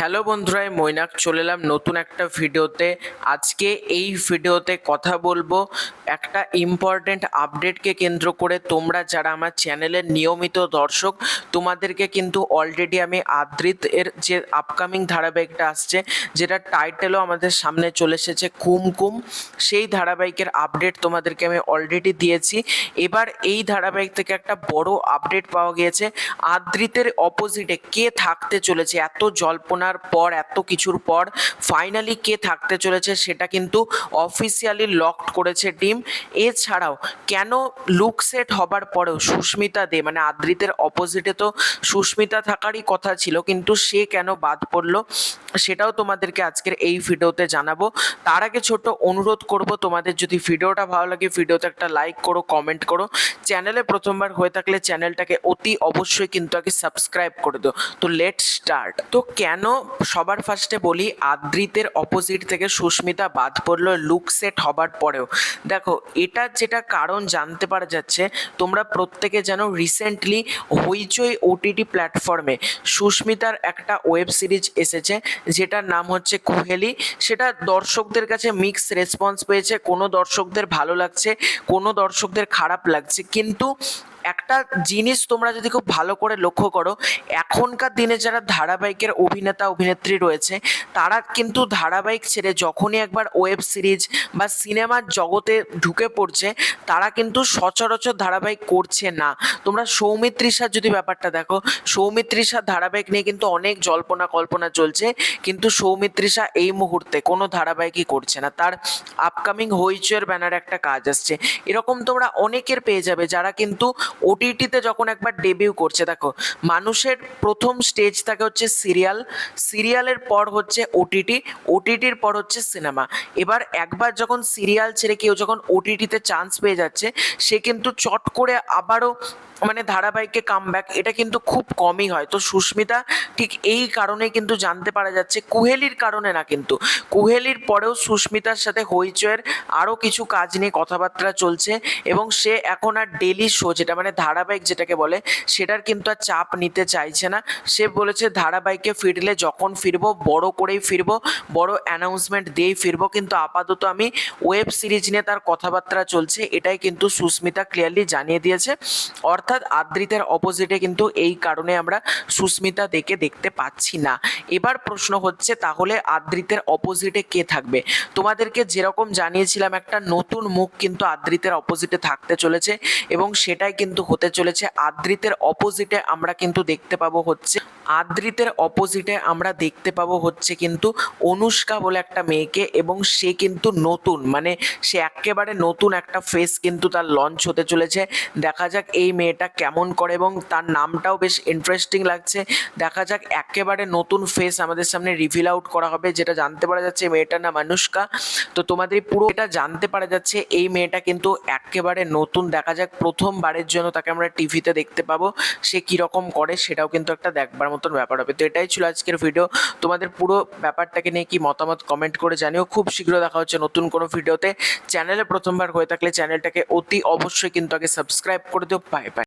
Hello বন্ধুরা, আমি মৈনাক চলে এলাম নতুন একটা ভিডিওতে। আজকে এই ভিডিওতে কথা বলবো একটা ইম্পর্টেন্ট আপডেটকে কেন্দ্র করে। তোমরা যারা আমার চ্যানেলের নিয়মিত দর্শক, তোমাদেরকে কিন্তু অলরেডি আমি আদ্রিত এর যে আপকামিং ধারাবাহিকটা আসছে, যেটা টাইটেলও আমাদের সামনে চলে এসেছে কুমকুম, সেই ধারাবাহিকের আপডেট তোমাদেরকে আমি অলরেডি দিয়েছি। এবার এই ধারাবাহিক থেকে একটা বড় আপডেট পাওয়া গিয়েছে। আদ্রিতের অপোজিটে কে থাকতে চলেছে, এত জল্পনার পর, এত কিছুর পর ফাইনালি কে থাকতে চলেছে সেটা কিন্তু অফিসিয়ালি লকড করেছে টিম। এছাড়াও কেন লুক সেট হবার পরেও সুস্মিতা দে, মানে আদ্রিতের অপোজিটে তো সুস্মিতা থাকারই কথা ছিল, কিন্তু সে কেন বাদ পড়লো সেটাও তোমাদেরকে আজকের এই ভিডিওতে জানাবো। তার আগে ছোট অনুরোধ করব, তোমাদের যদি ভিডিওটা ভালো লাগে ভিডিওতে একটা লাইক করো, কমেন্ট করো। চ্যানেলে প্রথমবার হয়ে থাকলে চ্যানেলটাকে অতি অবশ্যই কিন্তু আগে সাবস্ক্রাইব করে দাও। তো লেট স্টার্ট। তো কেন সবার ফার্স্টে বলি আদ্রিতের অপোজিট থেকে সুস্মিতা বাদ পড়লো লুক সেট হবার পরেও। দেখো, এটা যেটা কারণ জানতে পারা যাচ্ছে, তোমরা প্রত্যেকে জানো রিসেন্টলি হইচই ওটিটি প্ল্যাটফর্মে সুস্মিতার একটা ওয়েব সিরিজ এসেছে যেটার নাম হচ্ছে কুহেলি। সেটা দর্শকদের কাছে মিক্স রেসপন্স পেয়েছে, কোনো দর্শকদের ভালো লাগছে, কোনো দর্শকদের খারাপ লাগছে। কিন্তু একটা জিনিস তোমরা যদি খুব ভালো করে লক্ষ্য করো, এখনকার দিনে যারা ধারাবাহিকের অভিনেতা অভিনেত্রী রয়েছে, তারা কিন্তু ধারাবাহিক ছেড়ে যখনই একবার ওয়েব সিরিজ বা সিনেমার জগতে ঢুকে পড়ছে, তারা কিন্তু সচরাচর ধারাবাহিক করছে না। তোমরা সৌমিত্রিষার যদি ব্যাপারটা দেখো, সৌমিত্রিষার ধারাবাহিক নিয়ে কিন্তু অনেক জল্পনা কল্পনা চলছে, কিন্তু সৌমিত্রিষা এই মুহূর্তে কোনো ধারাবাহিকই করছে না। তার আপকামিং হইচইয়ের ব্যানারে একটা কাজ আসছে। এরকম তোমরা অনেকের পেয়ে যাবে যারা কিন্তু ওটিটিতে যখন একবার ডেবিউ করছে। দেখো, মানুষের প্রথম স্টেজ থাকে হচ্ছে সিরিয়াল, সিরিয়ালের পর হচ্ছে ওটিটি, ওটিটির পর হচ্ছে সিনেমা। এবার একবার যখন সিরিয়াল ছেড়ে কেউ যখন ওটিটিতে চান্স পেয়ে যাচ্ছে, সে কিন্তু চট করে আবারও মানে ধারাবাহিকে কামব্যাক এটা কিন্তু খুব কমই হয়। তো সুস্মিতা ঠিক এই কারণে কিন্তু জানতে পারা যাচ্ছে, কুহেলির কারণে না, কিন্তু কুহেলির পরেও সুস্মিতার সাথে হইচয়ের আরও কিছু কাজ নিয়ে কথাবার্তা চলছে, এবং সে এখন আর ডেলি শো যেটা মানে ধারাবাহিক যেটাকে বলে সেটার কিন্তু আর চাপ নিতে চাইছে না। সে বলেছে ধারাবাহিকে ফিরলে যখন ফিরবো বড় করেই ফিরবো, বড় অ্যানাউন্সমেন্ট দিয়েই ফিরবো, কিন্তু আপাতত আমি ওয়েব সিরিজ নিয়ে তার কথাবার্তা চলছে, এটাই কিন্তু সুস্মিতা ক্লিয়ারলি জানিয়ে দিয়েছে। অর্থাৎ আদ্রিতের অপোজিটে কিন্তু এই কারণে আমরা সুস্মিতা দেখতে পাচ্ছি না। এবার প্রশ্ন হচ্ছে, তাহলে আদ্রিতের অপোজিটে কে থাকবে? তোমাদেরকে যেরকম জানিয়েছিলাম, একটা নতুন মুখ কিন্তু আদ্রিতের অপোজিটে থাকতে চলেছে, এবং সেটাই কিন্তু হতে চলেছে। আদ্রিতের অপোজিটে আমরা কিন্তু দেখতে পাবো হচ্ছে, আদ্রিতের অপোজিটে আমরা দেখতে পাবো হচ্ছে কিন্তু অনুষ্কা বলে একটা মেয়েকে, এবং সে কিন্তু নতুন, মানে সে একেবারে নতুন একটা ফেস কিন্তু তার লঞ্চ হতে চলেছে। দেখা যাক এই মেয়েটা কেমন করে, এবং তার নামটাও বেশ ইন্টারেস্টিং লাগছে। দেখা যাক, একেবারে নতুন ফেস আমাদের সামনে রিভিল আউট করা হবে, যেটা জানতে পারা যাচ্ছে মেয়েটার নাম অনুষ্কা। তো তোমাদের পুরো এটা জানতে পারা যাচ্ছে এই মেয়েটা কিন্তু একেবারে নতুন। দেখা যাক প্রথমবারের জন্য তাকে আমরা টিভিতে দেখতে পাবো, সে কীরকম করে সেটাও কিন্তু একটা দেখবার মতন ব্যাপার হবে। তো এটাই ছিল আজকের ভিডিও। তোমাদের পুরো ব্যাপারটাকে নিয়ে কি মতামত কমেন্ট করে জানিও। খুব শীঘ্র দেখা হচ্ছে নতুন কোনো ভিডিওতে। চ্যানেলে প্রথমবার হয়ে থাকলে চ্যানেলটাকে অতি অবশ্যই কিন্তু আগে সাবস্ক্রাইব করে দিও। Bye bye.